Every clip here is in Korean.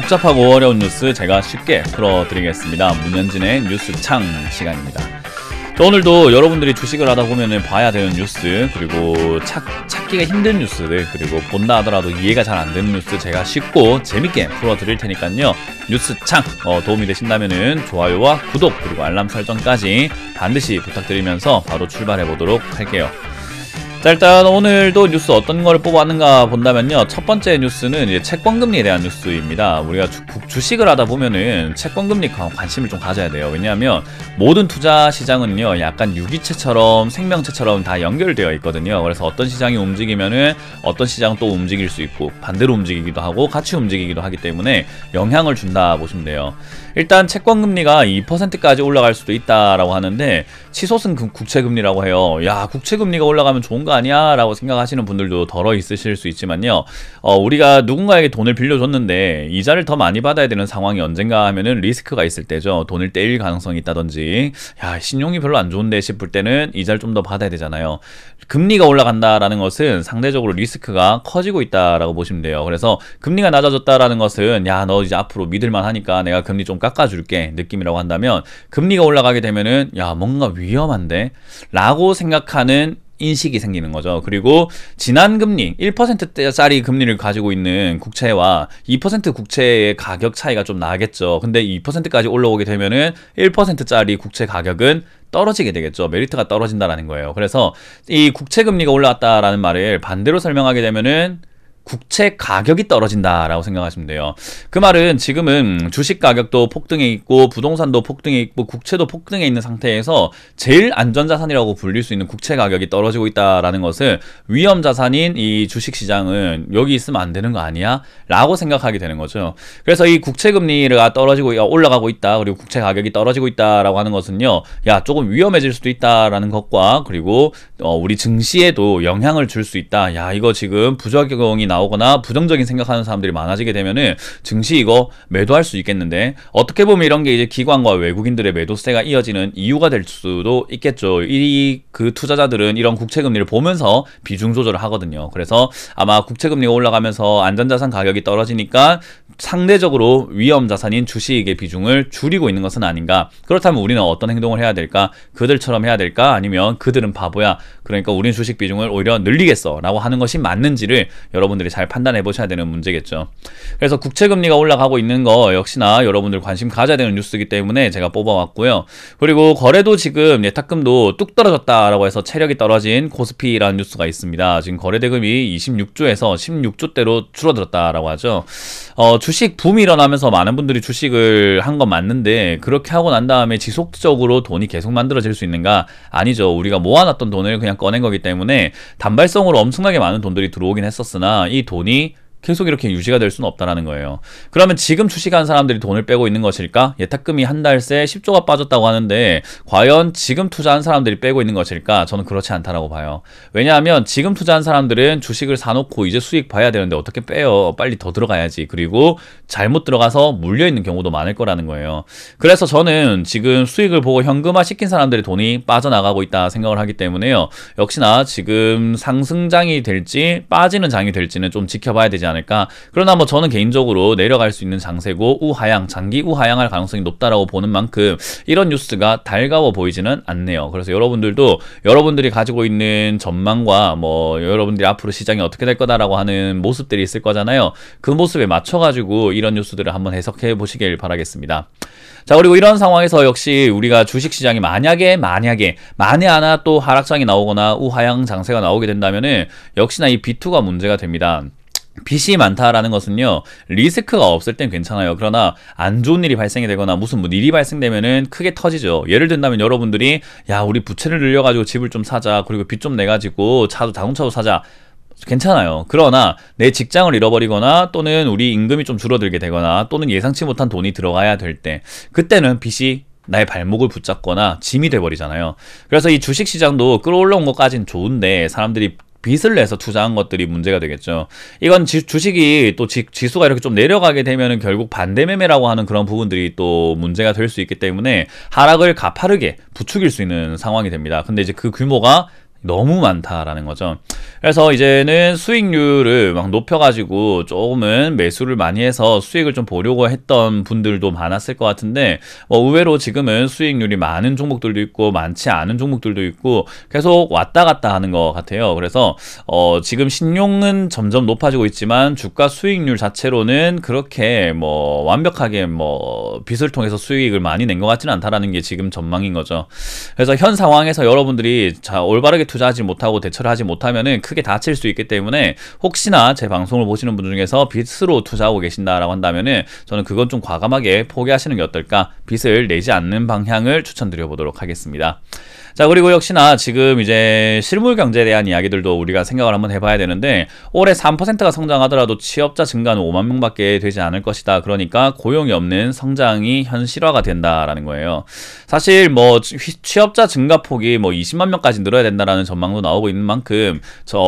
복잡하고 어려운 뉴스 제가 쉽게 풀어드리겠습니다. 문현진의 뉴스창 시간입니다. 오늘도 여러분들이 주식을 하다 보면 봐야 되는 뉴스, 그리고 찾기가 힘든 뉴스들, 그리고 본다 하더라도 이해가 잘 안 되는 뉴스 제가 쉽고 재밌게 풀어드릴 테니까요. 뉴스창 도움이 되신다면 좋아요와 구독, 그리고 알람 설정까지 반드시 부탁드리면서 바로 출발해 보도록 할게요. 자, 일단 오늘도 뉴스 어떤 거를 뽑아왔는가 본다면요, 첫 번째 뉴스는 이제 채권금리에 대한 뉴스입니다. 우리가 주식을 하다 보면은 채권금리 관심을 좀 가져야 돼요. 왜냐하면 모든 투자 시장은요, 약간 유기체처럼 생명체처럼 다 연결되어 있거든요. 그래서 어떤 시장이 움직이면은 어떤 시장은 또 움직일 수 있고 반대로 움직이기도 하고 같이 움직이기도 하기 때문에 영향을 준다 보시면 돼요. 일단 채권금리가 2%까지 올라갈 수도 있다라고 하는데, 치솟은 국채금리라고 해요. 야, 국채금리가 올라가면 좋은 거 아니야? 라고 생각하시는 분들도 덜어 있으실 수 있지만요, 우리가 누군가에게 돈을 빌려줬는데 이자를 더 많이 받아야 되는 상황이 언젠가 하면은 리스크가 있을 때죠. 돈을 떼일 가능성이 있다든지, 야, 신용이 별로 안 좋은데 싶을 때는 이자를 좀 더 받아야 되잖아요. 금리가 올라간다라는 것은 상대적으로 리스크가 커지고 있다라고 보시면 돼요. 그래서 금리가 낮아졌다라는 것은, 야, 너 이제 앞으로 믿을만 하니까 내가 금리 좀 깎아줄게 느낌이라고 한다면, 금리가 올라가게 되면은, 야, 뭔가 위험한데? 라고 생각하는 인식이 생기는 거죠. 그리고 지난 금리 1%짜리 금리를 가지고 있는 국채와 2% 국채의 가격 차이가 좀 나겠죠. 근데 2%까지 올라오게 되면은 1%짜리 국채 가격은 떨어지게 되겠죠. 메리트가 떨어진다라는 거예요. 그래서 이 국채 금리가 올라왔다라는 말을 반대로 설명하게 되면은 국채 가격이 떨어진다라고 생각하시면 돼요. 그 말은 지금은 주식 가격도 폭등해 있고 부동산도 폭등해 있고 국채도 폭등해 있는 상태에서 제일 안전자산이라고 불릴 수 있는 국채 가격이 떨어지고 있다라는 것은, 위험자산인 이 주식시장은 여기 있으면 안 되는 거 아니야? 라고 생각하게 되는 거죠. 그래서 이 국채 금리가 떨어지고 올라가고 있다, 그리고 국채 가격이 떨어지고 있다라고 하는 것은요, 야, 조금 위험해질 수도 있다라는 것과, 그리고 우리 증시에도 영향을 줄 수 있다. 야, 이거 지금 부작용이 나오거나 부정적인 생각하는 사람들이 많아지게 되면은 증시 이거 매도할 수 있겠는데, 어떻게 보면 이런 게 이제 기관과 외국인들의 매도세가 이어지는 이유가 될 수도 있겠죠. 그 투자자들은 이런 국채금리를 보면서 비중 조절을 하거든요. 그래서 아마 국채금리가 올라가면서 안전자산 가격이 떨어지니까 상대적으로 위험자산인 주식의 비중을 줄이고 있는 것은 아닌가. 그렇다면 우리는 어떤 행동을 해야 될까? 그들처럼 해야 될까? 아니면 그들은 바보야, 그러니까 우린 주식 비중을 오히려 늘리겠어 라고 하는 것이 맞는지를 여러분들이 잘 판단해 보셔야 되는 문제겠죠. 그래서 국채금리가 올라가고 있는 거 역시나 여러분들 관심 가져야 되는 뉴스이기 때문에 제가 뽑아왔고요. 그리고 거래도 지금 예탁금도 뚝 떨어졌다라고 해서 체력이 떨어진 코스피라는 뉴스가 있습니다. 지금 거래대금이 26조에서 16조대로 줄어들었다라고 하죠. 주식 붐이 일어나면서 많은 분들이 주식을 한 건 맞는데, 그렇게 하고 난 다음에 지속적으로 돈이 계속 만들어질 수 있는가? 아니죠. 우리가 모아놨던 돈을 그냥 꺼낸 거기 때문에 단발성으로 엄청나게 많은 돈들이 들어오긴 했었으나 이 돈이 계속 이렇게 유지가 될 수는 없다라는 거예요. 그러면 지금 주식한 사람들이 돈을 빼고 있는 것일까? 예탁금이 한 달 새 10조가 빠졌다고 하는데, 과연 지금 투자한 사람들이 빼고 있는 것일까? 저는 그렇지 않다라고 봐요. 왜냐하면 지금 투자한 사람들은 주식을 사놓고 이제 수익 봐야 되는데 어떻게 빼요? 빨리 더 들어가야지. 그리고 잘못 들어가서 물려있는 경우도 많을 거라는 거예요. 그래서 저는 지금 수익을 보고 현금화 시킨 사람들의 돈이 빠져나가고 있다 생각을 하기 때문에요, 역시나 지금 상승장이 될지 빠지는 장이 될지는 좀 지켜봐야 되지 않을까. 그러나 뭐 저는 개인적으로 내려갈 수 있는 장세고 우하향, 장기 우하향할 가능성이 높다라고 보는 만큼 이런 뉴스가 달가워 보이지는 않네요. 그래서 여러분들도 여러분들이 가지고 있는 전망과 뭐 여러분들이 앞으로 시장이 어떻게 될 거다라고 하는 모습들이 있을 거잖아요. 그 모습에 맞춰가지고 이런 뉴스들을 한번 해석해 보시길 바라겠습니다. 자, 그리고 이런 상황에서 역시 우리가 주식시장이 만약에 만에 하나 또 하락장이 나오거나 우하향 장세가 나오게 된다면은 역시나 이 B2가 문제가 됩니다. 빚이 많다라는 것은요, 리스크가 없을 땐 괜찮아요. 그러나 안 좋은 일이 발생이 되거나 무슨 일이 발생되면은 크게 터지죠. 예를 든다면 여러분들이, 야, 우리 부채를 늘려가지고 집을 좀 사자, 그리고 빚 좀 내가지고 자동차도 사자, 괜찮아요. 그러나 내 직장을 잃어버리거나 또는 우리 임금이 좀 줄어들게 되거나 또는 예상치 못한 돈이 들어가야 될 때, 그때는 빚이 나의 발목을 붙잡거나 짐이 돼버리잖아요. 그래서 이 주식시장도 끌어올라온 것까지는 좋은데 사람들이 빚을 내서 투자한 것들이 문제가 되겠죠. 이건 주식이 또 지수가 이렇게 좀 내려가게 되면은 결국 반대매매라고 하는 그런 부분들이 또 문제가 될 수 있기 때문에 하락을 가파르게 부추길 수 있는 상황이 됩니다. 근데 이제 그 규모가 너무 많다라는 거죠. 그래서 이제는 수익률을 막 높여가지고 조금은 매수를 많이 해서 수익을 좀 보려고 했던 분들도 많았을 것 같은데, 의외로 지금은 수익률이 많은 종목들도 있고 많지 않은 종목들도 있고 계속 왔다 갔다 하는 것 같아요. 그래서 지금 신용은 점점 높아지고 있지만 주가 수익률 자체로는 그렇게 완벽하게 빚을 통해서 수익을 많이 낸 것 같지는 않다라는 게 지금 전망인 거죠. 그래서 현 상황에서 여러분들이 올바르게 투자하지 못하고 대처를 하지 못하면은 크게 다칠 수 있기 때문에, 혹시나 제 방송을 보시는 분 중에서 빚으로 투자하고 계신다라고 한다면은 저는 그건 좀 과감하게 포기하시는 게 어떨까, 빚을 내지 않는 방향을 추천드려 보도록 하겠습니다. 자, 그리고 역시나 지금 이제 실물 경제에 대한 이야기들도 우리가 생각을 한번 해봐야 되는데, 올해 3%가 성장하더라도 취업자 증가는 5만 명밖에 되지 않을 것이다. 그러니까 고용이 없는 성장이 현실화가 된다라는 거예요. 사실 취업자 증가폭이 20만 명까지 늘어야 된다라는 전망도 나오고 있는 만큼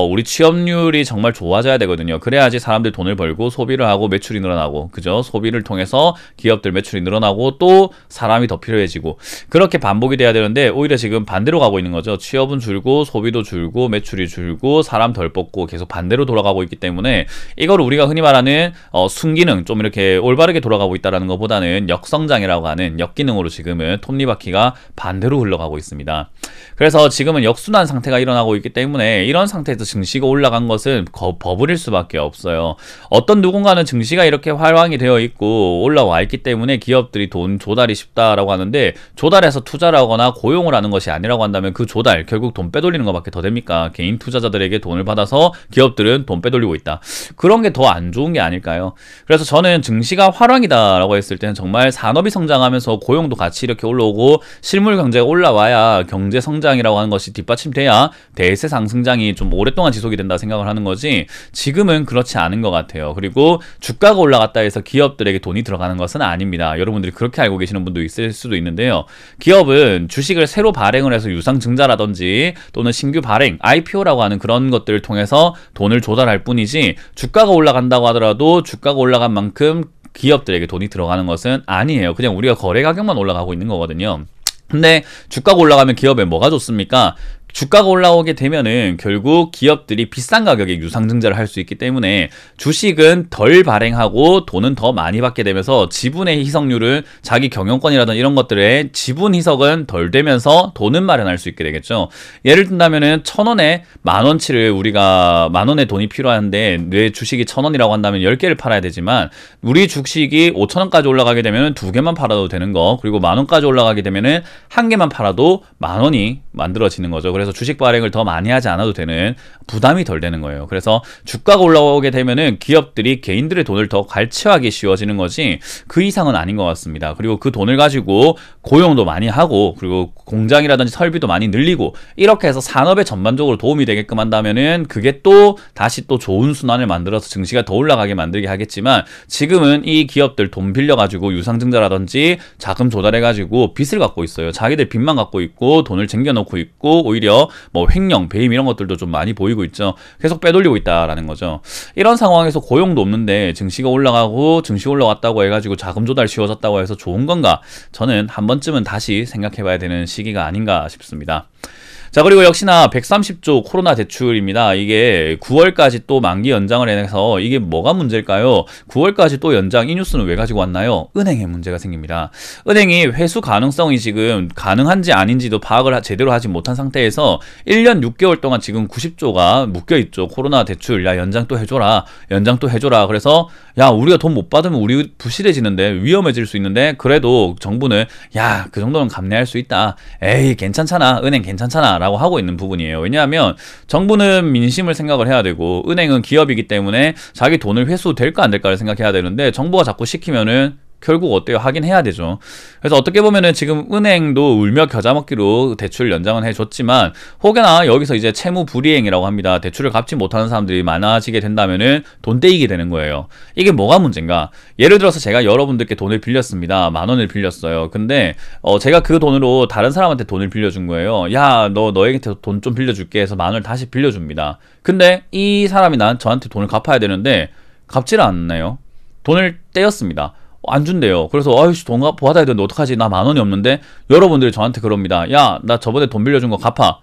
우리 취업률이 정말 좋아져야 되거든요. 그래야지 사람들 돈을 벌고 소비를 하고 매출이 늘어나고, 그죠? 소비를 통해서 기업들 매출이 늘어나고 또 사람이 더 필요해지고, 그렇게 반복이 돼야 되는데 오히려 지금 반대로 가고 있는 거죠. 취업은 줄고 소비도 줄고 매출이 줄고 사람 덜 뽑고 계속 반대로 돌아가고 있기 때문에, 이걸 우리가 흔히 말하는 순기능, 좀 이렇게 올바르게 돌아가고 있다는 것보다는 역성장이라고 하는 역기능으로 지금은 톱니바퀴가 반대로 흘러가고 있습니다. 그래서 지금은 역순환 상태가 일어나고 있기 때문에 이런 상태에서 증시가 올라간 것은 버블일 수밖에 없어요. 어떤 누군가는 증시가 이렇게 활황이 되어 있고 올라와 있기 때문에 기업들이 돈 조달이 쉽다라고 하는데, 조달해서 투자를 하거나 고용을 하는 것이 아니라고 한다면 그 조달, 결국 돈 빼돌리는 것밖에 더 됩니까? 개인 투자자들에게 돈을 받아서 기업들은 돈 빼돌리고 있다. 그런 게 더 안 좋은 게 아닐까요? 그래서 저는 증시가 활황이다라고 했을 때는 정말 산업이 성장하면서 고용도 같이 이렇게 올라오고 실물 경제가 올라와야 경제 성장이라고 하는 것이 뒷받침돼야 대세 상승장이 좀 오랫동안 지속이 된다 생각을 하는 거지, 지금은 그렇지 않은 것 같아요. 그리고 주가가 올라갔다 해서 기업들에게 돈이 들어가는 것은 아닙니다. 여러분들이 그렇게 알고 계시는 분도 있을 수도 있는데요. 기업은 주식을 새로 발행을 해서 유상증자라든지 또는 신규 발행, IPO라고 하는 그런 것들을 통해서 돈을 조달할 뿐이지, 주가가 올라간다고 하더라도 주가가 올라간 만큼 기업들에게 돈이 들어가는 것은 아니에요. 그냥 우리가 거래 가격만 올라가고 있는 거거든요. 근데 주가가 올라가면 기업에 뭐가 좋습니까? 주가가 올라오게 되면은 결국 기업들이 비싼 가격에 유상증자를 할 수 있기 때문에 주식은 덜 발행하고 돈은 더 많이 받게 되면서 지분의 희석률은, 자기 경영권이라든 이런 것들의 지분 희석은 덜 되면서 돈은 마련할 수 있게 되겠죠. 예를 든다면은 1,000원에 만원치를, 우리가 만원의 돈이 필요한데 내 주식이 1,000원이라고 한다면 10개를 팔아야 되지만, 우리 주식이 5,000원까지 올라가게 되면 2개만 팔아도 되는 거, 그리고 만원까지 올라가게 되면은 1개만 팔아도 만원이 만들어지는 거죠. 그래서 주식 발행을 더 많이 하지 않아도 되는, 부담이 덜 되는 거예요. 그래서 주가가 올라오게 되면은 기업들이 개인들의 돈을 더 갈취하기 쉬워지는 거지, 그 이상은 아닌 것 같습니다. 그리고 그 돈을 가지고 고용도 많이 하고, 그리고 공장이라든지 설비도 많이 늘리고, 이렇게 해서 산업에 전반적으로 도움이 되게끔 한다면은 그게 또 다시 또 좋은 순환을 만들어서 증시가 더 올라가게 만들게 하겠지만, 지금은 이 기업들 돈 빌려가지고 유상증자라든지 자금 조달해가지고 빚을 갖고 있어요. 자기들 빚만 갖고 있고 돈을 쟁겨놓고 있고, 오히려 횡령, 배임 이런 것들도 좀 많이 보이고 있죠. 계속 빼돌리고 있다라는 거죠. 이런 상황에서 고용도 없는데 증시가 올라가고, 증시 올라왔다고 해가지고 자금 조달 쉬워졌다고 해서 좋은 건가? 저는 한 번쯤은 다시 생각해봐야 되는 시기가 아닌가 싶습니다. 자, 그리고 역시나 130조 코로나 대출입니다. 이게 9월까지 또 만기 연장을 해서, 이게 뭐가 문제일까요? 9월까지 또 연장, 이 뉴스는 왜 가지고 왔나요? 은행에 문제가 생깁니다. 은행이 회수 가능성이 지금 가능한지 아닌지도 파악을 제대로 하지 못한 상태에서 1년 6개월 동안 지금 90조가 묶여있죠. 코로나 대출, 야 연장 또 해줘라, 연장 또 해줘라. 그래서 야 우리가 돈 못 받으면 우리 부실해지는데, 위험해질 수 있는데, 그래도 정부는 야 그 정도는 감내할 수 있다, 에이 괜찮잖아, 은행 괜찮잖아 라고 하고 있는 부분이에요. 왜냐하면 정부는 민심을 생각을 해야 되고, 은행은 기업이기 때문에 자기 돈을 회수될까 안 될까를 생각해야 되는데, 정부가 자꾸 시키면은 결국 어때요? 하긴 해야 되죠. 그래서 어떻게 보면은 지금 은행도 울며 겨자 먹기로 대출 연장은 해줬지만, 혹여나 여기서 이제 채무 불이행이라고 합니다. 대출을 갚지 못하는 사람들이 많아지게 된다면은 돈 떼이게 되는 거예요. 이게 뭐가 문제인가? 예를 들어서 제가 여러분들께 돈을 빌렸습니다. 10,000원을 빌렸어요. 근데 제가 그 돈으로 다른 사람한테 돈을 빌려준 거예요. 야, 너에게 돈 좀 빌려줄게 해서 10,000원을 다시 빌려줍니다. 근데 이 사람이 저한테 돈을 갚아야 되는데 갚지를 않네요. 돈을 떼었습니다. 안 준대요. 그래서 아이씨 돈 받아야 되는데 어떡하지? 나 10,000원이 없는데. 여러분들이 저한테 그럽니다. 야 나 저번에 돈 빌려준 거 갚아.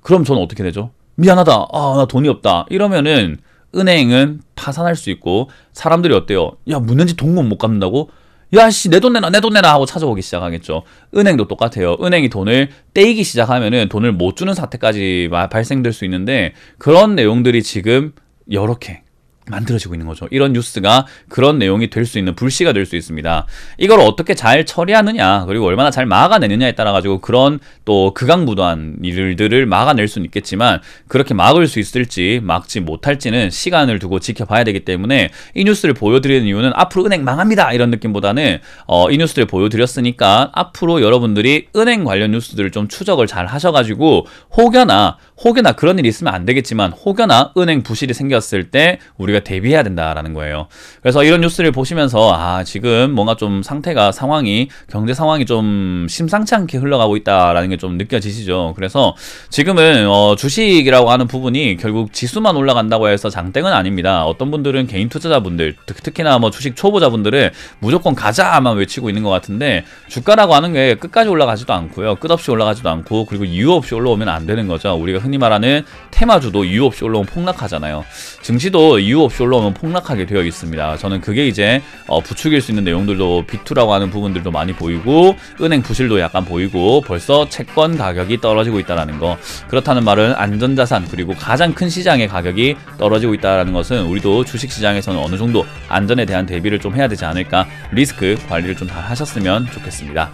그럼 저는 어떻게 되죠? 미안하다. 나 돈이 없다. 이러면은 은행은 파산할 수 있고 사람들이 어때요? 야, 묻는지 동문 못 갚는다고? 야, 씨, 내 돈 내놔, 내 돈 내놔 하고 찾아오기 시작하겠죠. 은행도 똑같아요. 은행이 돈을 떼이기 시작하면은 돈을 못 주는 사태까지 발생될 수 있는데 그런 내용들이 지금 이렇게 만들어지고 있는 거죠. 이런 뉴스가 그런 내용이 될 수 있는 불씨가 될 수 있습니다. 이걸 어떻게 잘 처리하느냐, 그리고 얼마나 잘 막아내느냐에 따라 가지고 그런 또 극악무도한 일들을 막아낼 수는 있겠지만 그렇게 막을 수 있을지 막지 못할지는 시간을 두고 지켜봐야 되기 때문에 이 뉴스를 보여드리는 이유는 앞으로 은행 망합니다 이런 느낌보다는 이 뉴스를 보여드렸으니까 앞으로 여러분들이 은행 관련 뉴스들을 좀 추적을 잘 하셔가지고 혹여나 그런 일이 있으면 안 되겠지만 혹여나 은행 부실이 생겼을 때 우리가 대비해야 된다라는 거예요. 그래서 이런 뉴스를 보시면서 지금 뭔가 좀 경제 상황이 좀 심상치 않게 흘러가고 있다라는 게 좀 느껴지시죠. 그래서 지금은 주식이라고 하는 부분이 결국 지수만 올라간다고 해서 장땡은 아닙니다. 어떤 분들은 개인 투자자분들, 특히나 뭐 주식 초보자분들은 무조건 가자만 외치고 있는 것 같은데 주가라고 하는 게 끝까지 올라가지도 않고요. 끝없이 올라가지도 않고 그리고 이유 없이 올라오면 안 되는 거죠. 우리가 흔히 말하는 테마주도 이유 없이 올라오면 폭락하잖아요. 증시도 이유 없이 올라오면 폭락하게 되어 있습니다. 저는 그게 이제 부추길 수 있는 내용들도 B2라고 하는 부분들도 많이 보이고 은행 부실도 약간 보이고 벌써 채권 가격이 떨어지고 있다는 거. 그렇다는 말은 안전자산 그리고 가장 큰 시장의 가격이 떨어지고 있다는 것은 우리도 주식시장에서는 어느 정도 안전에 대한 대비를 좀 해야 되지 않을까, 리스크 관리를 좀 잘 하셨으면 좋겠습니다.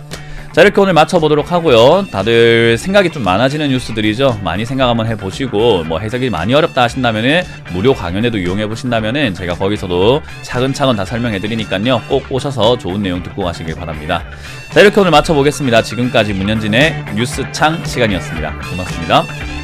자, 이렇게 오늘 마쳐보도록 하고요. 다들 생각이 좀 많아지는 뉴스들이죠. 많이 생각 한번 해보시고 뭐 해석이 많이 어렵다 하신다면은 무료 강연에도 이용해 보신다면은 제가 거기서도 차근차근 다 설명해 드리니까요. 꼭 오셔서 좋은 내용 듣고 가시길 바랍니다. 자, 이렇게 오늘 마쳐보겠습니다. 지금까지 문현진의 뉴스창 시간이었습니다. 고맙습니다.